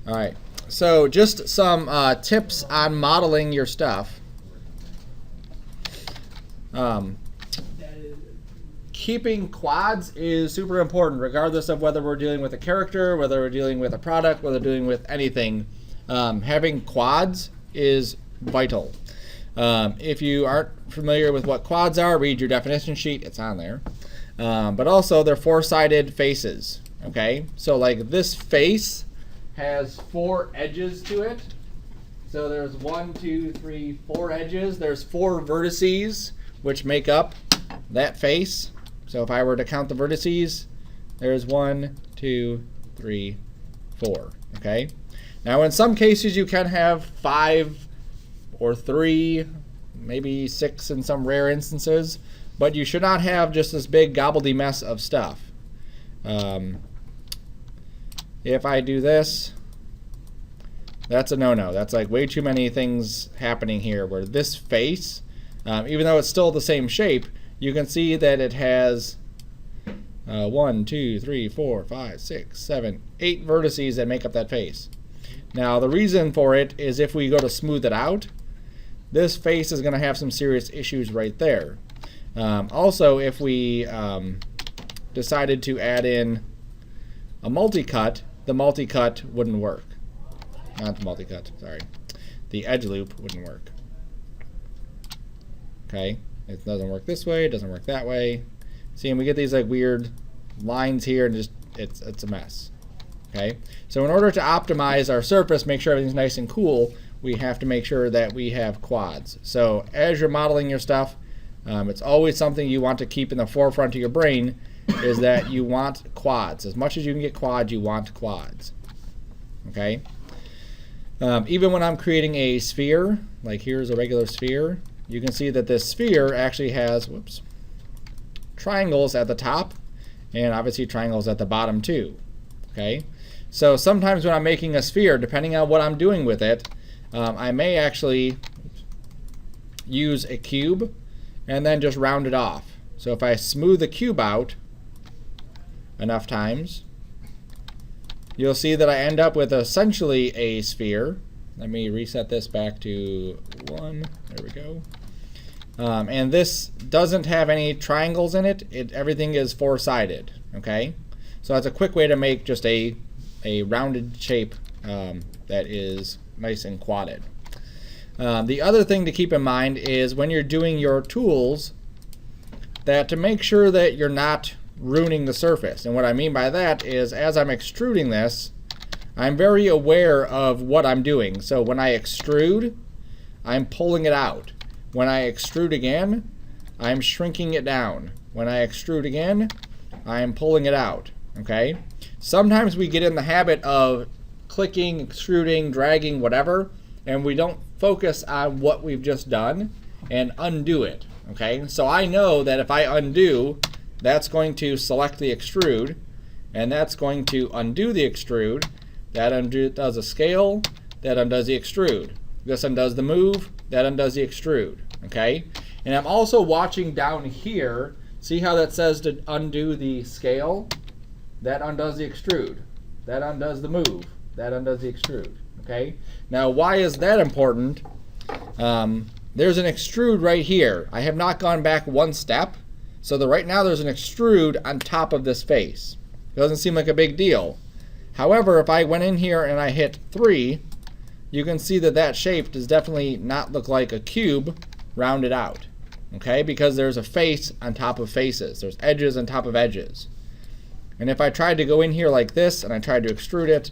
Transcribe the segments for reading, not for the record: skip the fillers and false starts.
All right, so just some tips on modeling your stuff. Keeping quads is super important, regardless of whether we're dealing with a character, whether we're dealing with a product, whether we're dealing with anything. Having quads is vital. If you aren't familiar with what quads are, read your definition sheet. It's on there. But also, they're four-sided faces. Okay, so like this face has 4 edges to it. So there's 1, 2, 3, 4 edges. There's 4 vertices, which make up that face. So if I were to count the vertices, there's 1, 2, 3, 4. Okay. Now in some cases you can have 5 or 3, maybe 6 in some rare instances, but you should not have just this big gobbledy mess of stuff. If I do this, that's a no-no. That's like way too many things happening here, where this face, even though it's still the same shape, you can see that it has 1, 2, 3, 4, 5, 6, 7, 8 vertices that make up that face. Now the reason for it is if we go to smooth it out, this face is going to have some serious issues right there. Also, if we decided to add in a multi-cut, the multi-cut wouldn't work. Not the multi-cut, sorry. The edge loop wouldn't work. Okay, it doesn't work this way, it doesn't work that way. See, and we get these like weird lines here, and just it's a mess. Okay, so in order to optimize our surface, make sure everything's nice and cool, we have to make sure that we have quads. So as you're modeling your stuff, it's always something you want to keep in the forefront of your brain, is that you want quads. As much as you can get quads, you want quads. Okay. Even when I'm creating a sphere, like here's a regular sphere, you can see that this sphere actually has, triangles at the top, and obviously triangles at the bottom too. Okay. So sometimes when I'm making a sphere, depending on what I'm doing with it, I may actually use a cube and then just round it off. So if I smooth the cube out enough times, you'll see that I end up with essentially a sphere. Let me reset this back to 1. There we go. And this doesn't have any triangles in it. Everything is four-sided. Okay, so that's a quick way to make just a rounded shape that is nice and quadded. The other thing to keep in mind is when you're doing your tools, that to make sure that you're not ruining the surface. And what I mean by that is, as I'm extruding this, I'm very aware of what I'm doing. So when I extrude, I'm pulling it out. When I extrude again, I'm shrinking it down. When I extrude again, I'm pulling it out. Okay? Sometimes we get in the habit of clicking, extruding, dragging, whatever, and we don't focus on what we've just done and undo it. Okay? So I know that if I undo, that's going to select the extrude, and that's going to undo the extrude. That undoes a scale, that undoes the extrude. This undoes the move, that undoes the extrude. Okay? And I'm also watching down here. See how that says to undo the scale? That undoes the extrude. That undoes the move. That undoes the extrude. Okay? Now, why is that important? There's an extrude right here. I have not gone back one step. So right now there's an extrude on top of this face. It doesn't seem like a big deal. However, if I went in here and I hit 3, you can see that that shape does definitely not look like a cube rounded out. Okay, because there's a face on top of faces. There's edges on top of edges. And if I tried to go in here like this, and I tried to extrude it,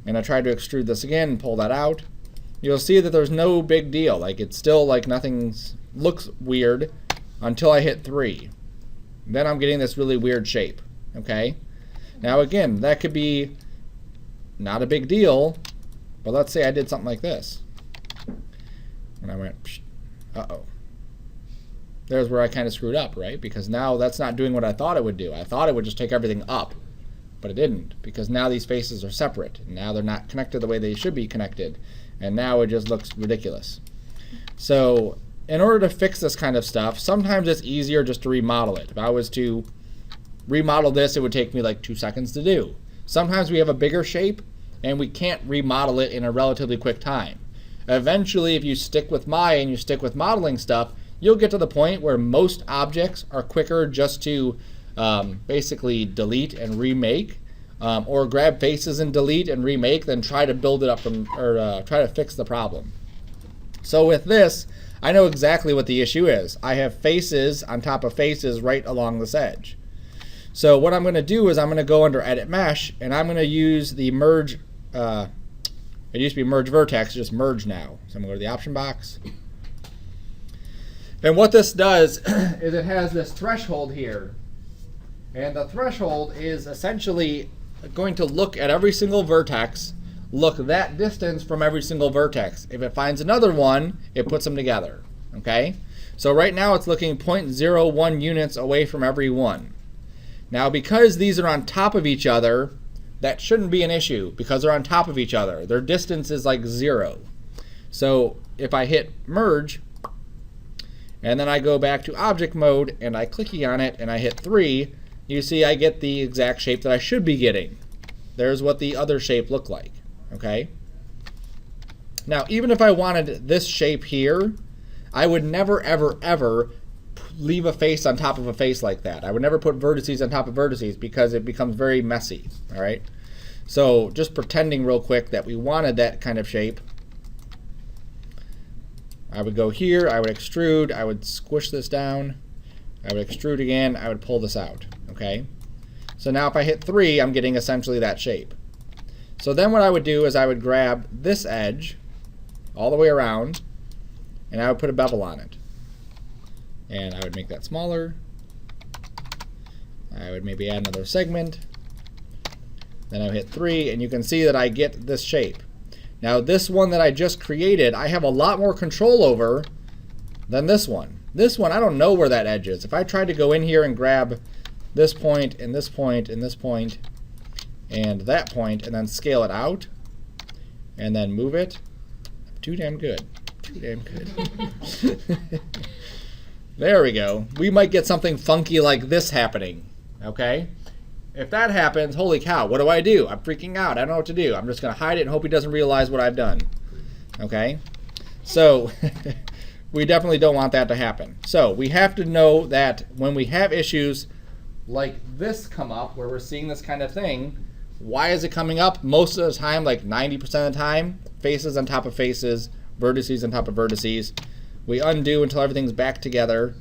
and I tried to extrude this again and pull that out, you'll see that there's no big deal. Like, it's still like nothing looks weird until I hit 3. Then I'm getting this really weird shape. Okay? Now again, that could be not a big deal, but let's say I did something like this. And I went, psh, uh-oh. There's where I kind of screwed up, right? Because now that's not doing what I thought it would do. I thought it would just take everything up, but it didn't, because now these faces are separate. And now they're not connected the way they should be connected. And now it just looks ridiculous. So in order to fix this kind of stuff, sometimes it's easier just to remodel it. If I was to remodel this, it would take me like 2 seconds to do. Sometimes we have a bigger shape, and we can't remodel it in a relatively quick time. Eventually, if you stick with Maya and you stick with modeling stuff, you'll get to the point where most objects are quicker just to basically delete and remake, or grab faces and delete and remake than try to build it up from, or try to fix the problem. So with this, I know exactly what the issue is. I have faces on top of faces right along this edge. So what I'm going to do is I'm going to go under Edit Mesh, and I'm going to use the merge. It used to be merge vertex, just merge now. So I'm going to go to the option box. And what this does is it has this threshold here. And the threshold is essentially going to look at every single vertex, look that distance from every single vertex. If it finds another one, it puts them together. Okay? So right now it's looking 0.01 units away from every one. Now because these are on top of each other, that shouldn't be an issue because they're on top of each other. Their distance is like 0. So if I hit merge, and then I go back to object mode and I clicky on it and I hit 3, you see I get the exact shape that I should be getting. There's what the other shape looked like. Okay? Now even if I wanted this shape here, I would never ever ever leave a face on top of a face like that. I would never put vertices on top of vertices because it becomes very messy. All right? So just pretending real quick that we wanted that kind of shape, I would go here, I would extrude, I would squish this down, I would extrude again, I would pull this out. Okay? So now if I hit 3, I'm getting essentially that shape. So then what I would do is I would grab this edge all the way around, and I would put a bevel on it. And I would make that smaller. I would maybe add another segment. Then I would hit 3, and you can see that I get this shape. Now this one that I just created, I have a lot more control over than this one. This one, I don't know where that edge is. If I tried to go in here and grab this point, and this point, and this point, and that point, and then scale it out, and then move it, too damn good. Too damn good. There we go. We might get something funky like this happening. Okay? If that happens, holy cow, what do? I'm freaking out. I don't know what to do. I'm just going to hide it and hope he doesn't realize what I've done. Okay? So we definitely don't want that to happen. So we have to know that when we have issues like this come up, where we're seeing this kind of thing, why is it coming up? Most of the time, like 90% of the time, faces on top of faces, vertices on top of vertices. We undo until everything's back together,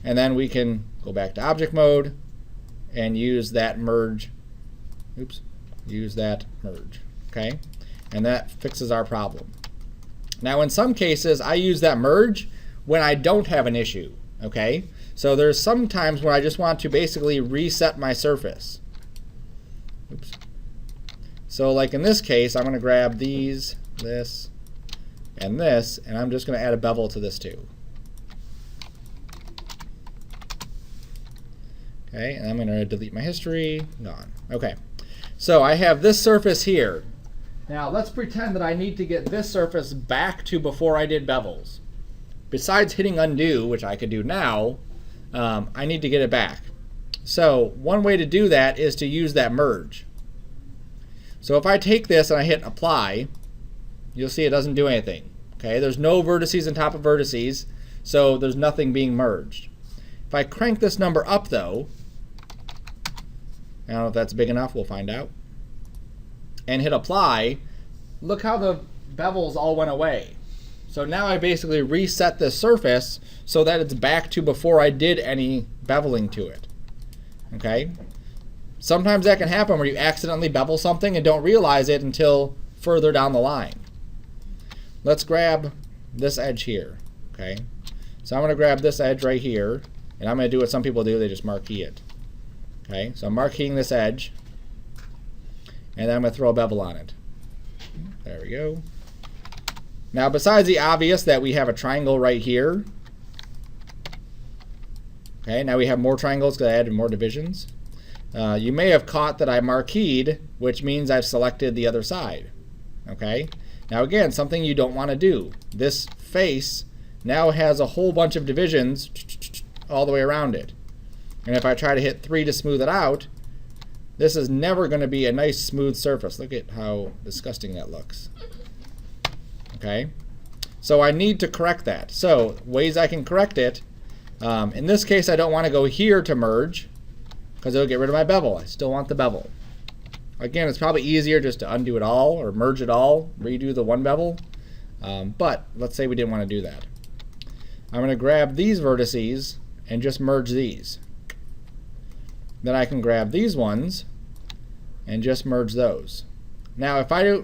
and then we can go back to object mode and use that merge. Oops, use that merge. Okay, and that fixes our problem. Now in some cases I use that merge when I don't have an issue. Okay, so there's some times where I just want to basically reset my surface. Oops. So like in this case, I'm going to grab these, this, and this, and I'm just going to add a bevel to this too. Okay, and I'm going to delete my history. Gone. Okay, so I have this surface here. Now let's pretend that I need to get this surface back to before I did bevels. Besides hitting undo, which I could do now, I need to get it back. So one way to do that is to use that merge. So if I take this and I hit apply, you'll see it doesn't do anything. Okay, there's no vertices on top of vertices, so there's nothing being merged. If I crank this number up though, I don't know if that's big enough, we'll find out, and hit apply, look how the bevels all went away. So now I basically reset this surface so that it's back to before I did any beveling to it. Okay? Sometimes that can happen where you accidentally bevel something and don't realize it until further down the line. Let's grab this edge here. Okay? So I'm going to grab this edge right here, and I'm going to do what some people do, they just marquee it. Okay? So I'm marqueing this edge, and then I'm going to throw a bevel on it. There we go. Now besides the obvious that we have a triangle right here, okay, now we have more triangles because I added more divisions. You may have caught that I marqueed, which means I've selected the other side. Okay? Now again, something you don't want to do. This face now has a whole bunch of divisions all the way around it. And if I try to hit 3 to smooth it out, this is never going to be a nice smooth surface. Look at how disgusting that looks. Okay, so I need to correct that. So ways I can correct it, in this case I don't want to go here to merge because it'll get rid of my bevel. I still want the bevel. Again, it's probably easier just to undo it all or merge it all, redo the one bevel, but let's say we didn't want to do that. I'm going to grab these vertices and just merge these. Then I can grab these ones and just merge those. Now if I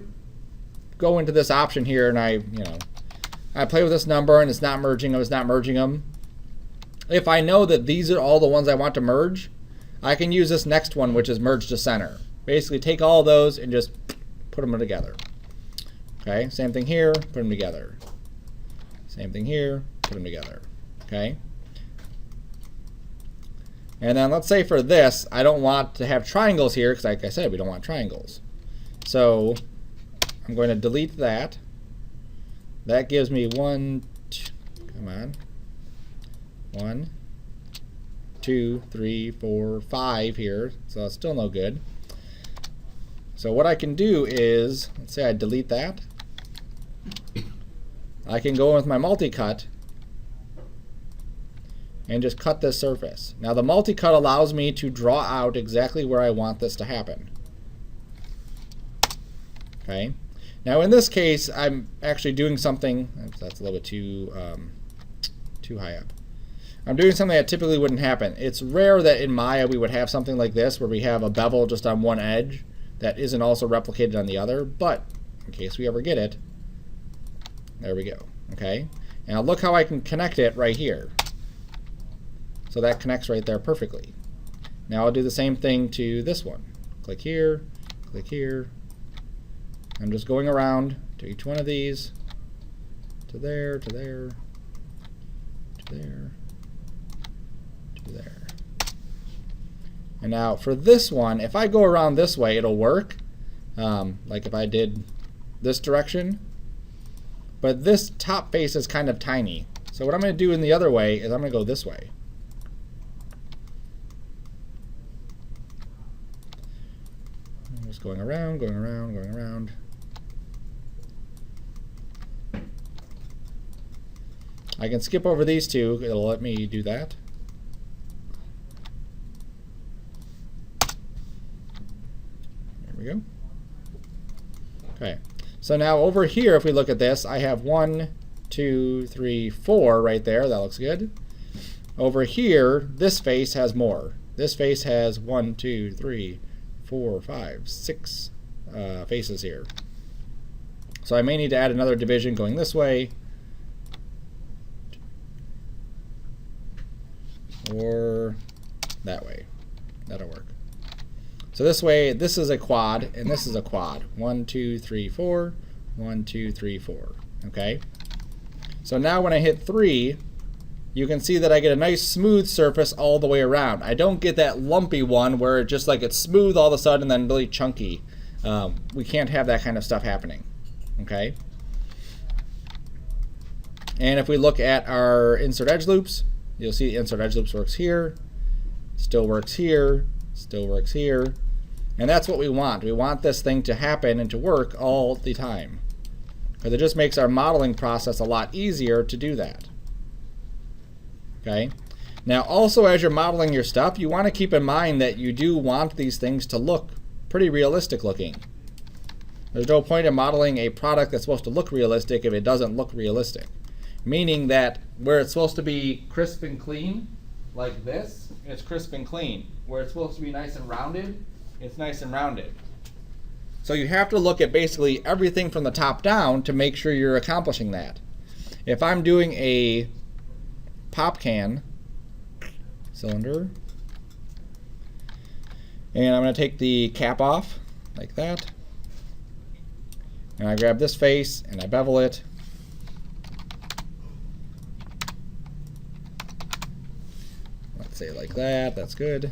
go into this option here and I play with this number and it's not merging them, if I know that these are all the ones I want to merge, I can use this next one, which is merge to center. Basically take all those and just put them together. Okay, same thing here, put them together. Same thing here, put them together. Okay. And then let's say for this, I don't want to have triangles here because like I said, we don't want triangles. So I'm going to delete that. That gives me 1, 2, 3, 4, 5 here. So that's still no good. So what I can do is, let's say I delete that. I can go in with my multi-cut and just cut this surface. Now the multi-cut allows me to draw out exactly where I want this to happen. Okay. Now in this case, I'm actually doing something, that's a little bit too high up. I'm doing something that typically wouldn't happen. It's rare that in Maya we would have something like this where we have a bevel just on one edge that isn't also replicated on the other, but in case we ever get it, there we go. Okay. Now look how I can connect it right here. So that connects right there perfectly. Now I'll do the same thing to this one. Click here, click here. I'm just going around to each one of these, to there, to there, to there, to there. And now for this one, if I go around this way, it'll work. Like if I did this direction. But this top face is kind of tiny. So what I'm going to do in the other way is I'm going to go this way. I'm just going around, going around, going around. I can skip over these two. It'll let me do that. There we go. Okay. So now over here, if we look at this, I have 1, 2, 3, 4 right there. That looks good. Over here, this face has more. This face has 1, 2, 3, 4, 5, 6 faces here. So I may need to add another division going this way. Or that way. That'll work. So this way, this is a quad, and this is a quad. 1, 2, 3, 4. 1, 2, 3, 4. Okay? So now when I hit 3, you can see that I get a nice smooth surface all the way around. I don't get that lumpy one where it just like it's smooth all of a sudden and then really chunky. We can't have that kind of stuff happening. Okay? And if we look at our insert edge loops, you'll see the insert edge loops works here, still works here, still works here. And that's what we want. We want this thing to happen and to work all the time. Because it just makes our modeling process a lot easier to do that. Okay? Now also as you're modeling your stuff, you want to keep in mind that you do want these things to look pretty realistic looking. There's no point in modeling a product that's supposed to look realistic if it doesn't look realistic. Meaning that where it's supposed to be crisp and clean, like this, it's crisp and clean. Where it's supposed to be nice and rounded, it's nice and rounded. So you have to look at basically everything from the top down to make sure you're accomplishing that. If I'm doing a pop can cylinder, and I'm going to take the cap off like that, and I grab this face and I bevel it, let's say like that, that's good.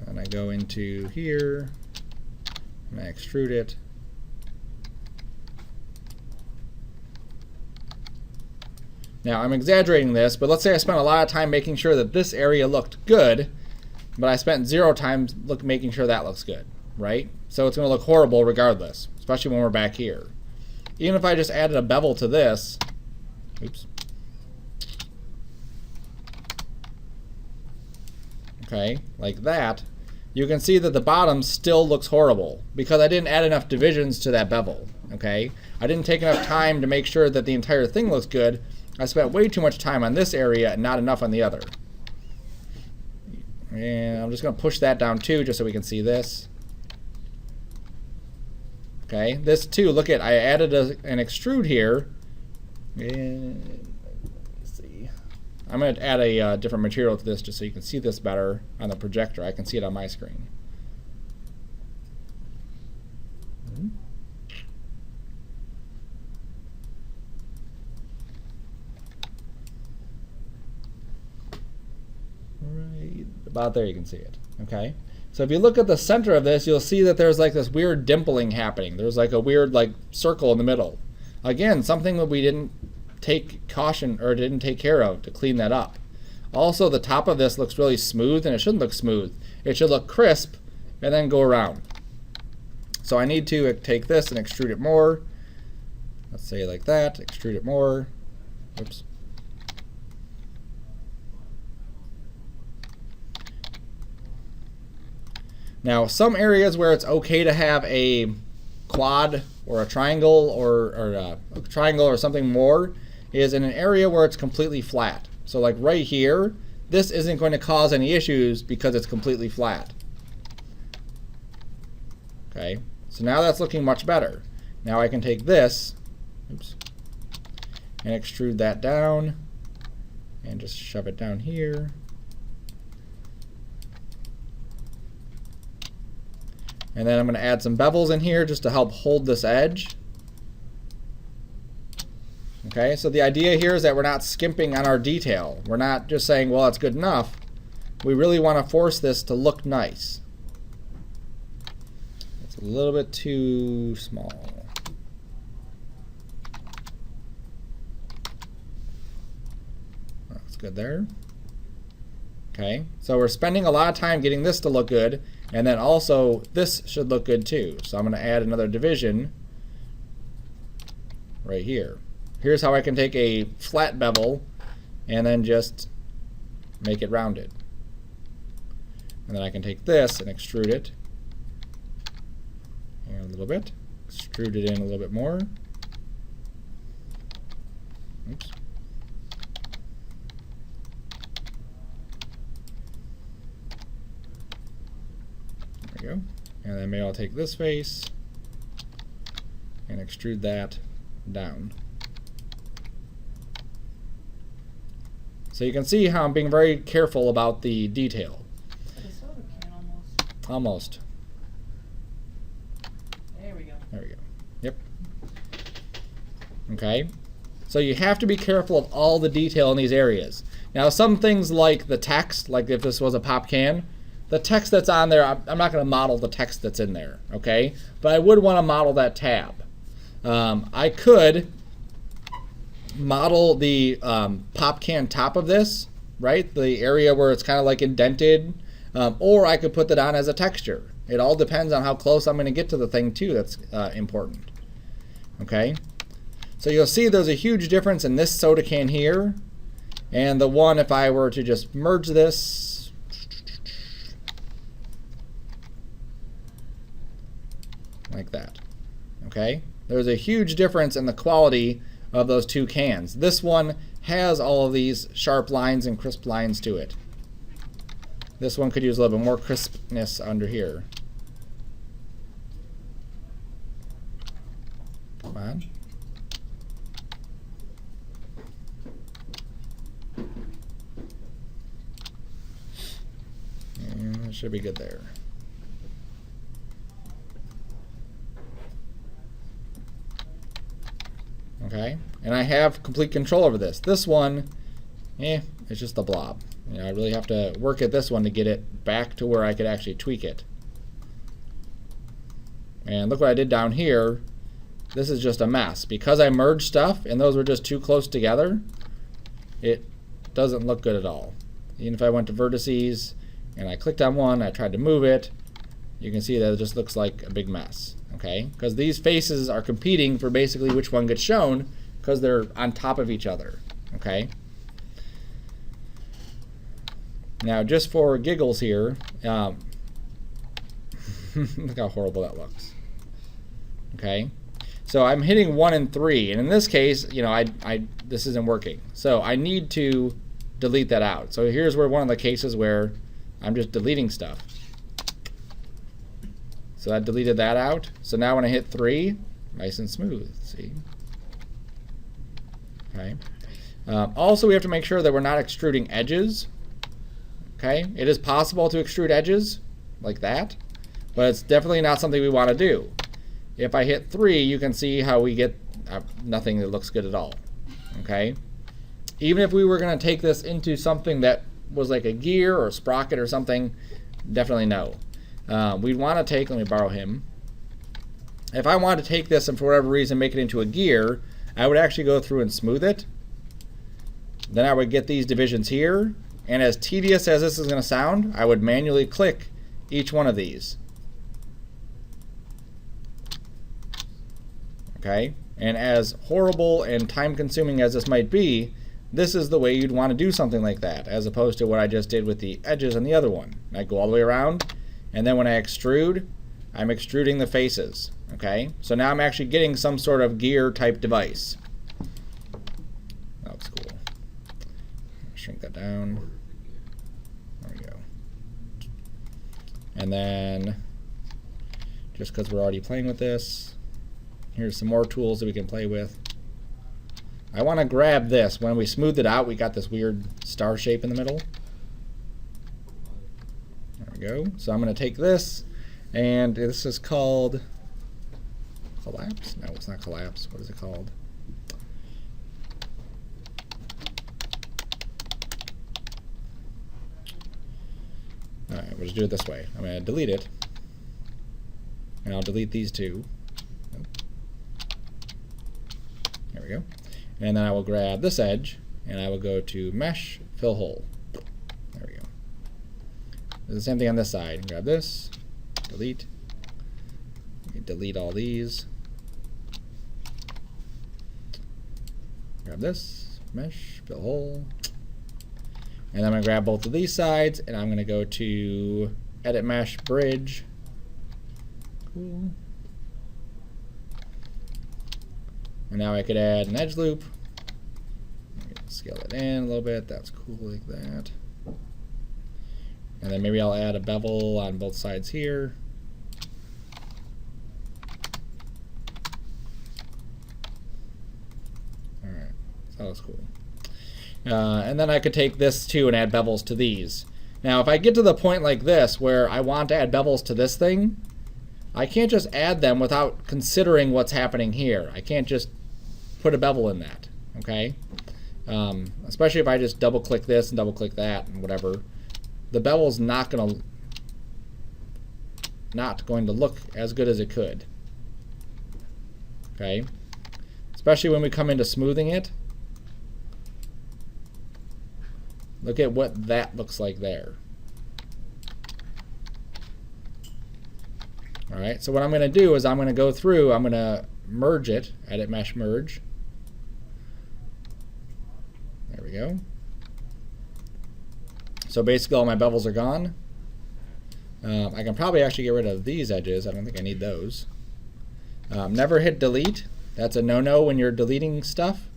And I go into here, and I extrude it. Now I'm exaggerating this, but let's say I spent a lot of time making sure that this area looked good, but I spent 0 time making sure that looks good, right? So it's going to look horrible regardless, especially when we're back here. Even if I just added a bevel to this, oops. Okay, like that, you can see that the bottom still looks horrible because I didn't add enough divisions to that bevel, okay? I didn't take enough time to make sure that the entire thing looks good. I spent way too much time on this area and not enough on the other. And I'm just going to push that down too, just so we can see this. Okay, this too, look at, I added an extrude here. And let's see. I'm going to add a different material to this just so you can see this better on the projector. I can see it on my screen. Right about there you can see it. Okay. So if you look at the center of this, you'll see that there's like this weird dimpling happening. There's like a weird like circle in the middle. Again, something that we didn't take caution or didn't take care of to clean that up. Also, the top of this looks really smooth, and it shouldn't look smooth. It should look crisp and then go around. So I need to take this and extrude it more. Let's say like that, extrude it more. Oops. Now, some areas where it's okay to have a quad or a triangle or a triangle or something more is in an area where it's completely flat. So like right here, this isn't going to cause any issues because it's completely flat. Okay, so now that's looking much better. Now I can take this, oops, and extrude that down and just shove it down here. And then I'm going to add some bevels in here just to help hold this edge. Okay, so the idea here is that we're not skimping on our detail. We're not just saying, well, it's good enough. We really want to force this to look nice. It's a little bit too small. That's good there. Okay, so we're spending a lot of time getting this to look good, and then also this should look good too. So I'm going to add another division right here. Here's how I can take a flat bevel and then just make it rounded. And then I can take this and extrude it and a little bit, extrude it in a little bit more. Oops. There we go. And then maybe I'll take this face and extrude that down. So you can see how I'm being very careful about the detail. Almost. There we go. There we go. Yep. Okay. So you have to be careful of all the detail in these areas. Now some things like the text, like if this was a pop can, the text that's on there, I'm not going to model the text that's in there, okay? But I would want to model that tab. I could model the pop can top of this, right? The area where it's kind of like indented, or I could put that on as a texture. It all depends on how close I'm going to get to the thing too. That's important. Okay, so you'll see there's a huge difference in this soda can here and the one if I were to just merge this like that. Okay, there's a huge difference in the quality of those two cans. This one has all of these sharp lines and crisp lines to it. This one could use a little bit more crispness under here. Come on. And it should be good there. Okay, and I have complete control over this. This one, it's just a blob. You know, I really have to work at this one to get it back to where I could actually tweak it. And look what I did down here. This is just a mess. Because I merged stuff and those were just too close together, it doesn't look good at all. Even if I went to vertices and I clicked on one, I tried to move it, you can see that it just looks like a big mess, okay? Because these faces are competing for basically which one gets shown because they're on top of each other, okay? Now, just for giggles here, look how horrible that looks, okay? So I'm hitting 1 and 3, and in this case, you know, this isn't working. So I need to delete that out. So here's where one of the cases where I'm just deleting stuff. So that deleted that out. So now when I hit 3, nice and smooth, see? Okay. Also, we have to make sure that we're not extruding edges. Okay, it is possible to extrude edges like that, but it's definitely not something we want to do. If I hit 3, you can see how we get nothing that looks good at all. Okay, even if we were going to take this into something that was like a gear or a sprocket or something, definitely no. We'd want to take, let me borrow him. If I wanted to take this and for whatever reason make it into a gear, I would actually go through and smooth it. Then I would get these divisions here. And as tedious as this is going to sound, I would manually click each one of these. Okay? And as horrible and time-consuming as this might be, this is the way you'd want to do something like that, as opposed to what I just did with the edges on the other one. I go all the way around, and then when I extrude, I'm extruding the faces. Okay? So now I'm actually getting some sort of gear-type device. That looks cool. Shrink that down. There we go. And then, just because we're already playing with this, here's some more tools that we can play with. I want to grab this. When we smoothed it out, we got this weird star shape in the middle. There we go. So I'm going to take this, and this is called collapse? No, it's not collapse. What is it called? Alright, we'll just do it this way. I'm going to delete it. And I'll delete these two. There we go. And then I will grab this edge, and I will go to Mesh, Fill Hole. There we go. Do the same thing on this side. Grab this, delete. Delete all these. Grab this, Mesh, Fill Hole. And I'm going to grab both of these sides, and I'm going to go to Edit Mesh, Bridge. Cool. And now I could add an edge loop. Scale it in a little bit. That's cool like that. And then maybe I'll add a bevel on both sides here. Alright, so that looks cool. And then I could take this too and add bevels to these. Now if I get to the point like this where I want to add bevels to this thing, I can't just add them without considering what's happening here. I can't just put a bevel in that, okay? Especially if I just double click this and double click that and whatever. The bevel's not going to look as good as it could. Okay? Especially when we come into smoothing it. Look at what that looks like there. Alright, so what I'm going to do is I'm going to go through, I'm going to merge it, Edit Mesh Merge. There we go. So basically all my bevels are gone. I can probably actually get rid of these edges. I don't think I need those. Never hit delete. That's a no-no when you're deleting stuff,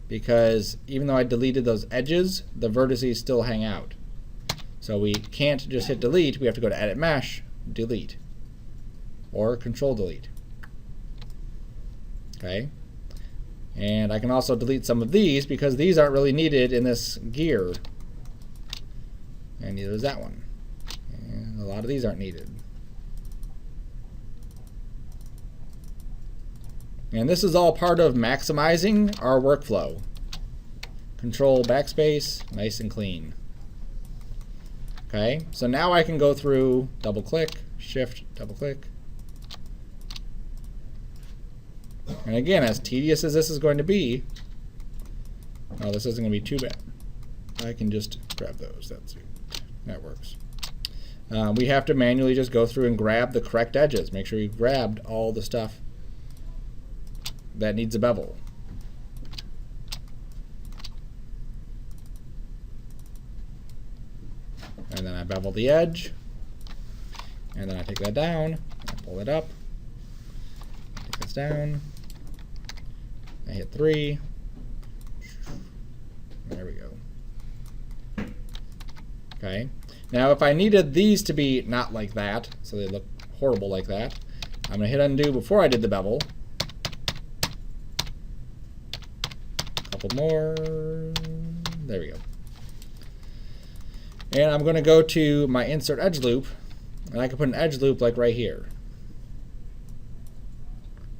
because even though I deleted those edges, the vertices still hang out. So we can't just hit delete. We have to go to Edit Mesh, delete, or Control Delete. Okay. And I can also delete some of these because these aren't really needed in this gear. And neither is that one. And a lot of these aren't needed. And this is all part of maximizing our workflow. Control backspace, nice and clean. Okay, so now I can go through, double click, shift, double click. And again, as tedious as this is going to be, Oh, this isn't going to be too bad. I can just grab those. That works. We have to manually just go through and grab the correct edges. Make sure you grabbed all the stuff that needs a bevel. And then I bevel the edge. And then I take that down. I pull it up. Take this down. I hit 3. There we go. Okay. Now if I needed these to be not like that, so they look horrible like that, I'm going to hit undo before I did the bevel. A couple more. There we go. And I'm going to go to my insert edge loop, and I can put an edge loop like right here.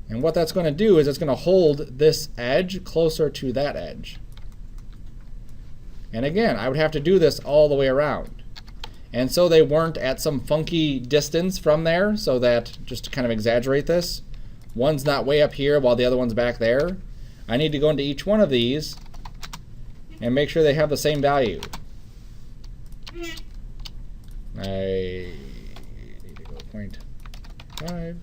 And what that's going to do is it's going to hold this edge closer to that edge. And again, I would have to do this all the way around. And so they weren't at some funky distance from there, so that, just to kind of exaggerate this, one's not way up here while the other one's back there. I need to go into each one of these and make sure they have the same value. I need to go 0.5.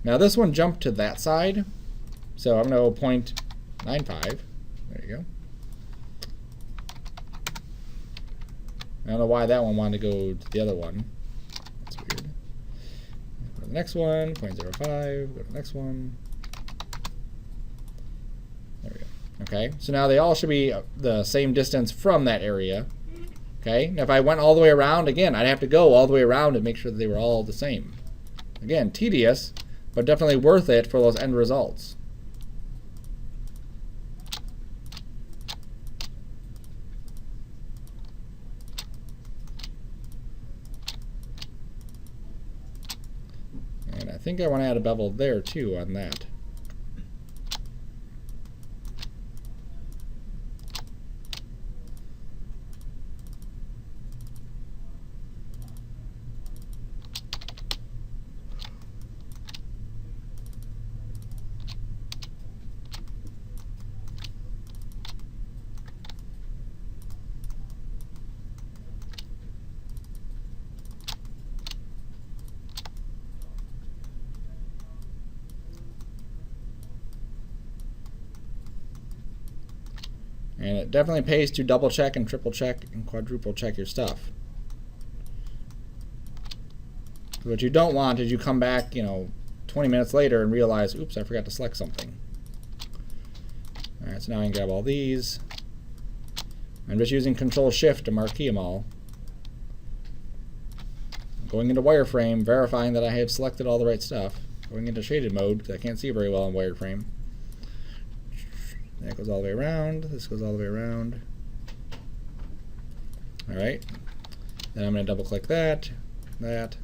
Now this one jumped to that side, so I'm going to go 0.95. There you go. I don't know why that one wanted to go to the other one. That's weird. Go to the next one, 0.05. Go to the next one. There we go. Okay, so now they all should be the same distance from that area. Okay, now if I went all the way around, again, I'd have to go all the way around and make sure that they were all the same. Again, tedious, but definitely worth it for those end results. And I think I want to add a bevel there too on that. And it definitely pays to double check and triple check and quadruple check your stuff. What you don't want is you come back, 20 minutes later and realize, oops, I forgot to select something. All right, so now I can grab all these. I'm just using Control-Shift to marquee them all. Going into wireframe, verifying that I have selected all the right stuff. Going into shaded mode, because I can't see very well in wireframe. That goes all the way around. This goes all the way around. All right. Then I'm going to double click that. Back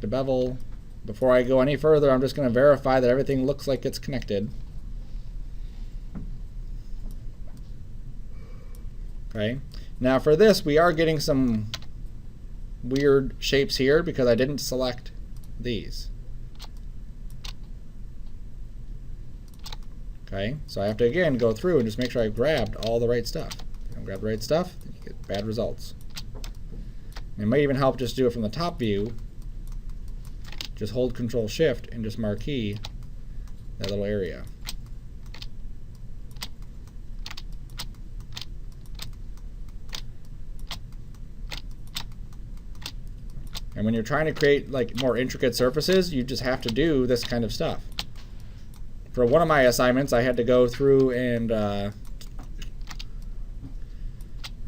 to bevel. Before I go any further, I'm just going to verify that everything looks like it's connected. Okay. Now for this, we are getting some weird shapes here because I didn't select these. Okay, so I have to again go through and just make sure I grabbed all the right stuff. If you don't grab the right stuff, then you get bad results. And it might even help just do it from the top view. Just hold Control-Shift and just marquee that little area. And when you're trying to create like more intricate surfaces, you just have to do this kind of stuff. For one of my assignments, I had to go through and I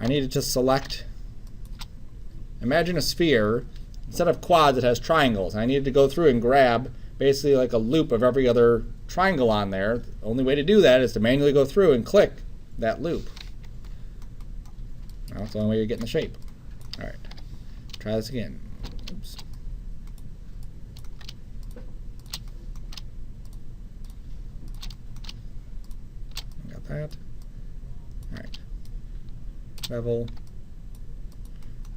needed to select, imagine a sphere. Instead of quads, it has triangles. I needed to go through and grab basically like a loop of every other triangle on there. The only way to do that is to manually go through and click that loop. That's the only way you're getting the shape. All right, try this again. Oops. That. All right. Bevel.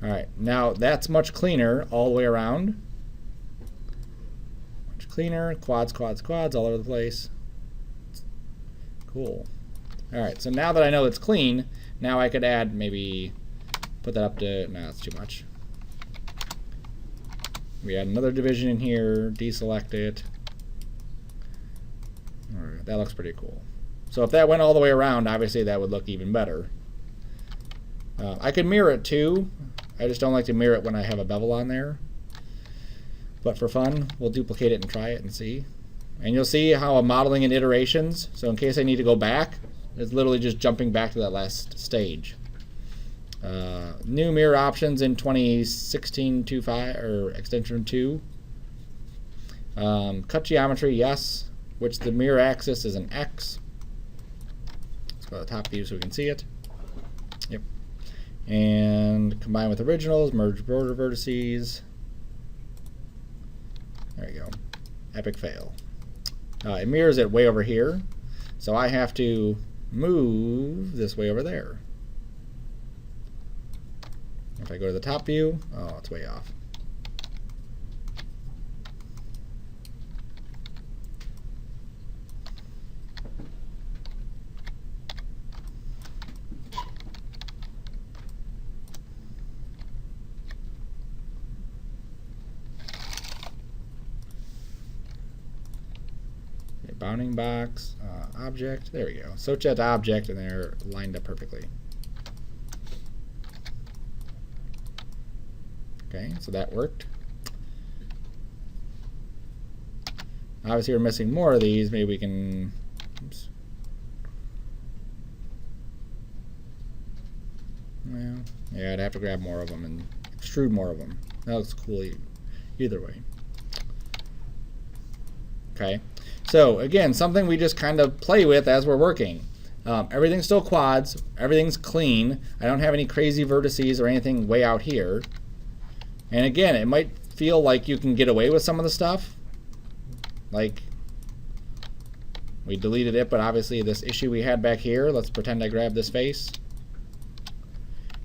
All right. Now that's much cleaner all the way around. Much cleaner. Quads, quads, quads all over the place. Cool. All right, so now that I know it's clean, now I could add, maybe put that up to, no, that's too much. We add another division in here, deselect it. All right, that looks pretty cool. So if that went all the way around, obviously that would look even better. I could mirror it too. I just don't like to mirror it when I have a bevel on there. But for fun, we'll duplicate it and try it and see. And you'll see how I'm modeling in iterations. So in case I need to go back, it's literally just jumping back to that last stage. New mirror options in 2016.2.5 or extension 2. Cut geometry, yes, which the mirror axis is an X. Let's go to the top view so we can see it. Yep. And combine with originals, merge border vertices. There you go. Epic fail. It mirrors it way over here, so I have to move this way over there. If I go to the top view, oh, it's way off. Bounding box, object, there we go. Switch that to object and they're lined up perfectly. Okay, so that worked. Obviously we're missing more of these, maybe we can, oops. Well, yeah, I'd have to grab more of them and extrude more of them. That looks cool either way. Okay. So again, something we just kind of play with as we're working. Everything's still quads, everything's clean. I don't have any crazy vertices or anything way out here. And again, it might feel like you can get away with some of the stuff. Like, we deleted it, but obviously this issue we had back here, let's pretend I grabbed this face.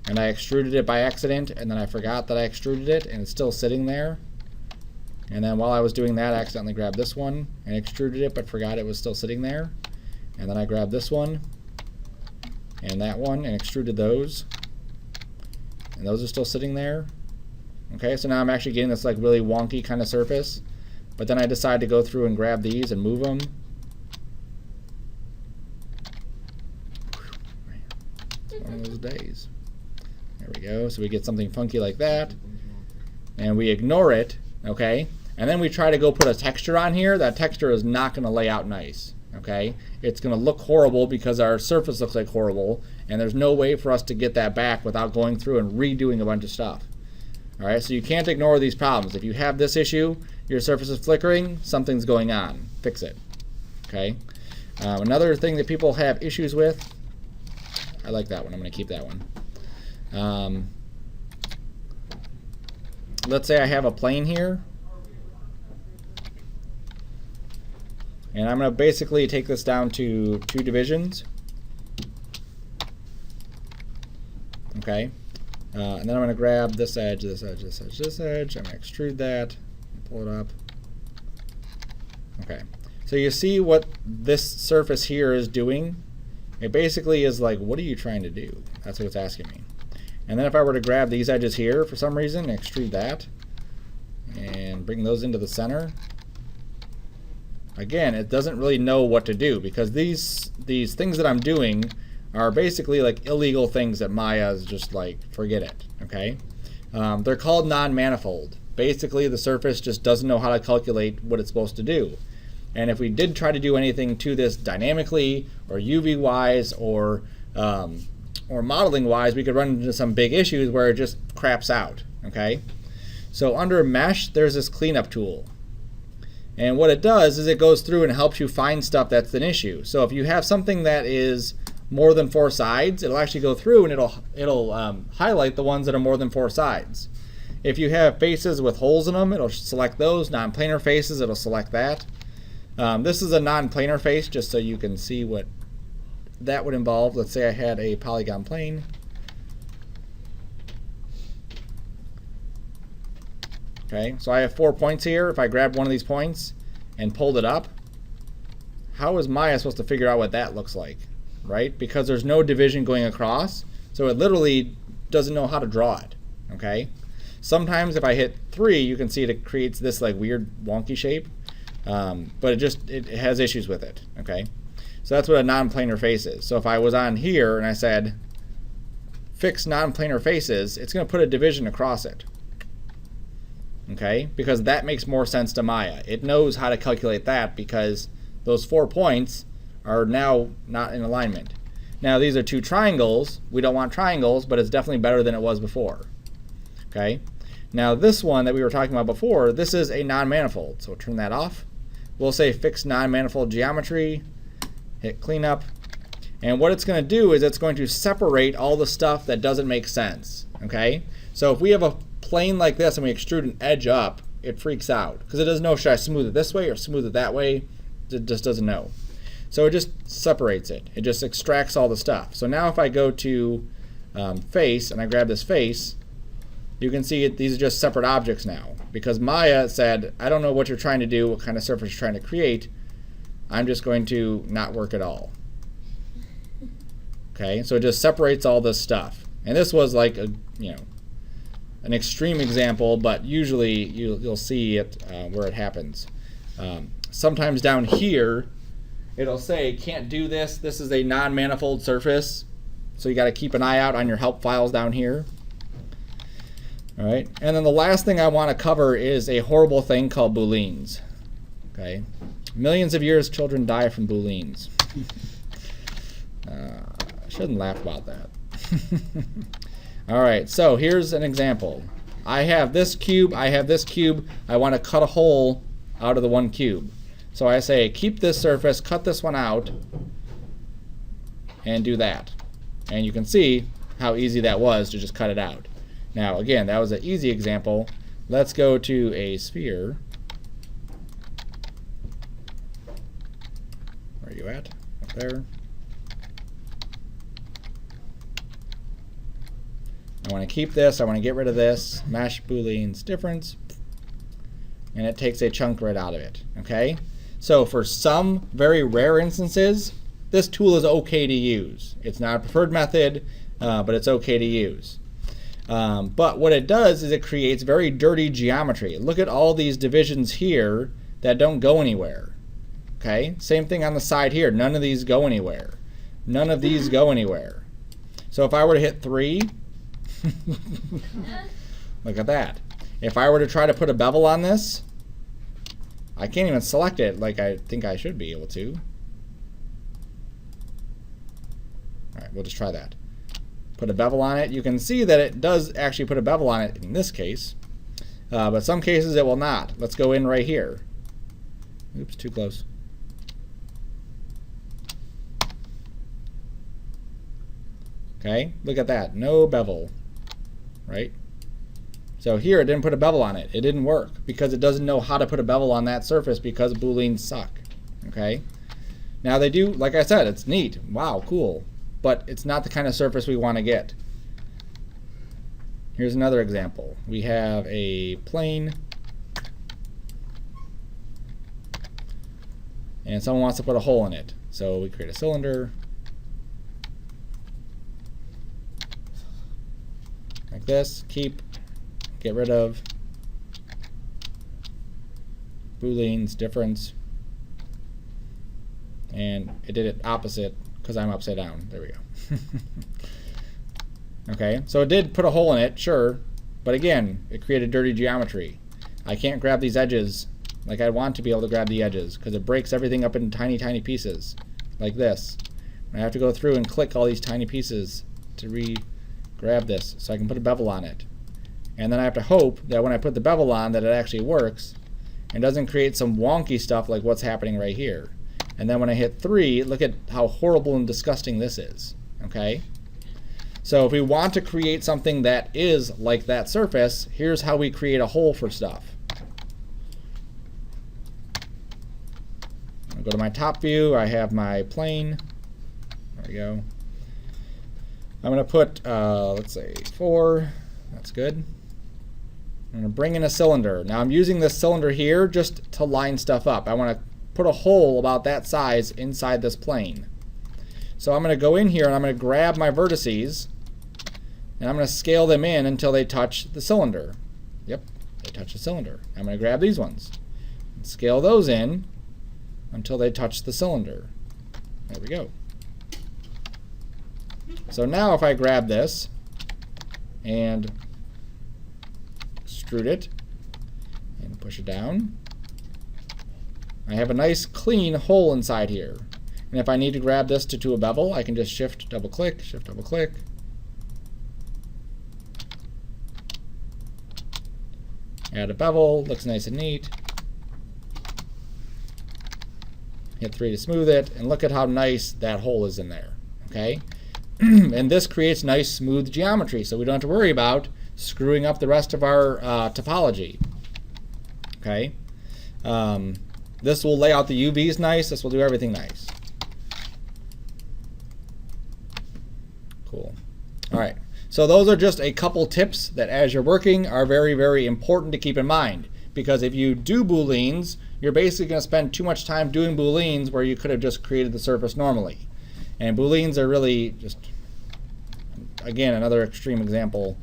And I extruded it by accident, and then I forgot that I extruded it, and it's still sitting there. And then while I was doing that, I accidentally grabbed this one and extruded it, but forgot it was still sitting there. And then I grabbed this one and that one and extruded those. And those are still sitting there. Okay, so now I'm actually getting this like really wonky kind of surface. But then I decided to go through and grab these and move them. One of those days. There we go. So we get something funky like that. And we ignore it. Okay, and then we try to go put a texture on here. That texture is not going to lay out nice. Okay, it's going to look horrible because our surface looks like horrible, and there's no way for us to get that back without going through and redoing a bunch of stuff. All right, so you can't ignore these problems. If you have this issue, your surface is flickering, something's going on. Fix it. Okay. Another thing that people have issues with, I like that one. I'm going to keep that one. Let's say I have a plane here, and I'm going to basically take this down to 2 divisions. Okay, and then I'm going to grab this edge, this edge, this edge, this edge. I'm going to extrude that, pull it up. Okay, so you see what this surface here is doing? It basically is like, what are you trying to do? That's what it's asking me. And then if I were to grab these edges here for some reason, extrude that, and bring those into the center, again, it doesn't really know what to do because these things that I'm doing are basically like illegal things that Maya's just like, forget it, okay? They're called non-manifold. Basically, the surface just doesn't know how to calculate what it's supposed to do. And if we did try to do anything to this dynamically or UV-wise or modeling-wise, we could run into some big issues where it just craps out, okay? So under Mesh, there's this cleanup tool. And what it does is it goes through and helps you find stuff that's an issue. So if you have something that is more than 4 sides, it'll actually go through and it'll highlight the ones that are more than 4 sides. If you have faces with holes in them, it'll select those. Non-planar faces, it'll select that. This is a non-planar face, just so you can see what that would involve. Let's say I had a polygon plane. Okay, so I have 4 points here. If I grab one of these points and pulled it up, how is Maya supposed to figure out what that looks like, right? Because there's no division going across, so it literally doesn't know how to draw it, okay? Sometimes if I hit 3, you can see it creates this like weird wonky shape, but it has issues with it, okay? So that's what a non-planar face is. So if I was on here and I said fix non-planar faces, it's going to put a division across it, okay? Because that makes more sense to Maya. It knows how to calculate that because those 4 points are now not in alignment. Now these are 2 triangles. We don't want triangles, but it's definitely better than it was before, okay? Now this one that we were talking about before, this is a non-manifold, so turn that off. We'll say fix non-manifold geometry, hit cleanup, and what it's going to do is it's going to separate all the stuff that doesn't make sense, okay? So if we have a plane like this and we extrude an edge up, it freaks out because it doesn't know, should I smooth it this way or smooth it that way? It just doesn't know. So it just separates it. It just extracts all the stuff. So now if I go to face and I grab this face, you can see these are just separate objects now because Maya said, I don't know what you're trying to do, what kind of surface you're trying to create. I'm just going to not work at all. Okay, so it just separates all this stuff. And this was like an extreme example, but usually you'll see it where it happens. Sometimes down here, it'll say can't do this. This is a non-manifold surface, so you got to keep an eye out on your help files down here. All right, and then the last thing I want to cover is a horrible thing called Booleans. Okay, millions of years children die from Booleans. I shouldn't laugh about that. All right, so here's an example. I have this cube, I have this cube. I want to cut a hole out of the one cube. So I say keep this surface, cut this one out, and do that. And you can see how easy that was to just cut it out. Now again, that was an easy example. Let's go to a sphere. Where are you at? Up there. I want to keep this, I want to get rid of this, mash Boolean's difference, and it takes a chunk right out of it, okay? So for some very rare instances, this tool is okay to use. It's not a preferred method, but it's okay to use. But what it does is it creates very dirty geometry. Look at all these divisions here that don't go anywhere, okay? Same thing on the side here, none of these go anywhere. None of these go anywhere. So if I were to hit 3, look at that. If I were to try to put a bevel on this, I can't even select it like I think I should be able to. All right, we'll just try that. Put a bevel on it. You can see that it does actually put a bevel on it in this case, but some cases it will not. Let's go in right here. Oops, too close. Okay, look at that. No bevel. Right? So here it didn't put a bevel on it. It didn't work because it doesn't know how to put a bevel on that surface because Booleans suck. Okay? Now they do, like I said, it's neat. Wow, cool. But it's not the kind of surface we want to get. Here's another example. We have a plane and someone wants to put a hole in it. So we create a cylinder. Like this, keep, get rid of, Boolean's difference, and it did it opposite because I'm upside down. There we go. Okay, so it did put a hole in it, sure, but again, it created dirty geometry. I can't grab these edges like I want to be able to grab the edges because it breaks everything up into tiny, tiny pieces like this. I have to go through and click all these tiny pieces to grab this so I can put a bevel on it. And then I have to hope that when I put the bevel on that it actually works and doesn't create some wonky stuff like what's happening right here. And then when I hit 3, look at how horrible and disgusting this is. Okay? So if we want to create something that is like that surface, here's how we create a hole for stuff. I'll go to my top view. I have my plane. There we go. I'm going to put, let's say, 4. That's good. I'm going to bring in a cylinder. Now I'm using this cylinder here just to line stuff up. I want to put a hole about that size inside this plane. So I'm going to go in here and I'm going to grab my vertices and I'm going to scale them in until they touch the cylinder. Yep, they touch the cylinder. I'm going to grab these ones and scale those in until they touch the cylinder. There we go. So now if I grab this and extrude it and push it down, I have a nice clean hole inside here. And if I need to grab this to a bevel, I can just shift double click, add a bevel, looks nice and neat. Hit 3 to smooth it, and look at how nice that hole is in there. Okay? And this creates nice smooth geometry, so we don't have to worry about screwing up the rest of our topology. Okay? This will lay out the UVs nice, this will do everything nice. Cool. All right. So those are just a couple tips that as you're working are very, very important to keep in mind. Because if you do Booleans, you're basically going to spend too much time doing Booleans where you could have just created the surface normally. And Booleans are really just, again, another extreme example.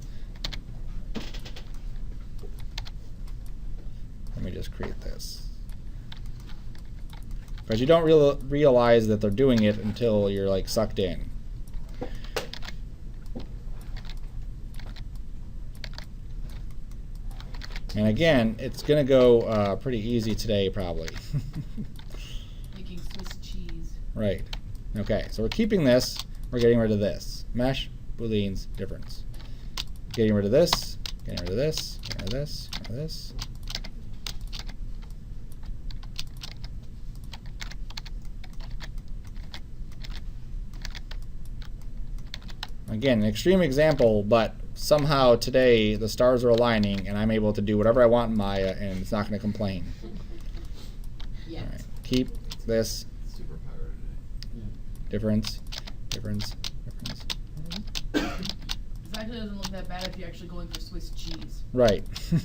Let me just create this. Because you don't realize that they're doing it until you're like sucked in. And again, it's going to go pretty easy today, probably. Making Swiss cheese. Right. Okay, so we're keeping this. We're getting rid of this. Mesh, Booleans, difference. Getting rid of this, getting rid of this, getting rid of this, getting rid of this. Again, an extreme example, but somehow today the stars are aligning and I'm able to do whatever I want in Maya and it's not going to complain. Yes. All right. Keep this. Super power today. Difference, difference, difference. This actually doesn't look that bad if you're actually going for Swiss cheese. Right. Is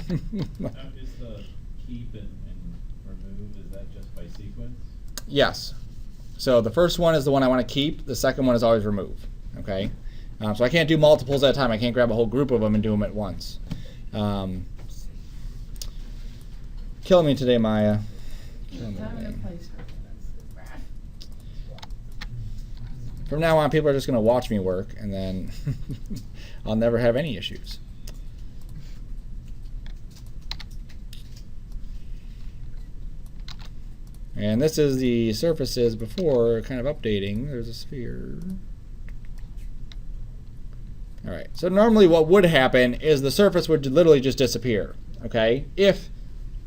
the keep and remove, is that just by sequence? Yes. So the first one is the one I want to keep. The second one is always remove. Okay. So I can't do multiples at a time. I can't grab a whole group of them and do them at once. Killing me today, Maya. Killing me today. From now on, people are just going to watch me work, and then I'll never have any issues. And this is the surfaces before kind of updating. There's a sphere. All right, so normally what would happen is the surface would literally just disappear, okay? If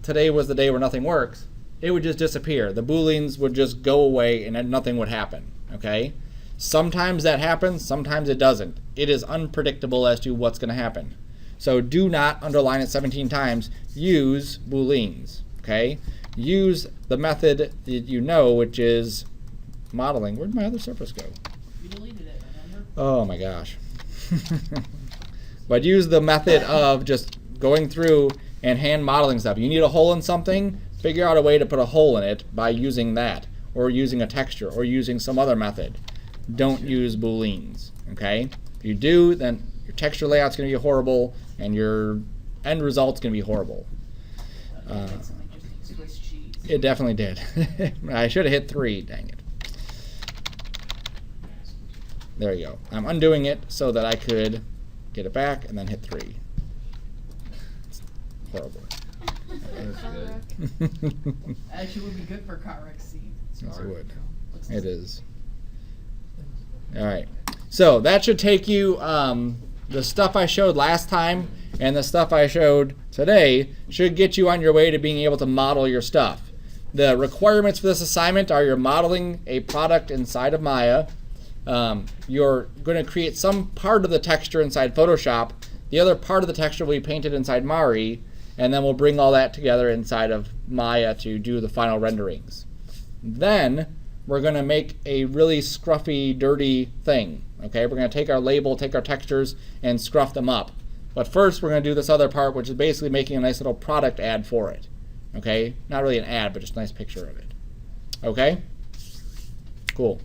today was the day where nothing works, it would just disappear. The Booleans would just go away and then nothing would happen, okay? Sometimes that happens, sometimes it doesn't. It is unpredictable as to what's going to happen. So do not, underline it 17 times, use Booleans, okay? Use the method that you know, which is modeling. Where'd my other surface go? You deleted it, remember? Oh my gosh. But use the method of just going through and hand modeling stuff. You need a hole in something, figure out a way to put a hole in it by using that, or using a texture, or using some other method. Don't use Booleans, okay? If you do, then your texture layout's going to be horrible, and your end result's going to be horrible. Swiss cheese. It definitely did. I should have hit 3, dang it. There you go. I'm undoing it so that I could get it back and then hit 3. It's horrible. That's good. Actually, would be good for car wreck scene. Yes, it would. It is. All right. So that should take you, the stuff I showed last time and the stuff I showed today should get you on your way to being able to model your stuff. The requirements for this assignment are you're modeling a product inside of Maya. You're going to create some part of the texture inside Photoshop. The other part of the texture will be painted inside Mari, and then we'll bring all that together inside of Maya to do the final renderings. Then we're going to make a really scruffy, dirty thing. Okay, we're going to take our label, take our textures, and scruff them up. But first, we're going to do this other part, which is basically making a nice little product ad for it. Okay, not really an ad, but just a nice picture of it. Okay? Cool.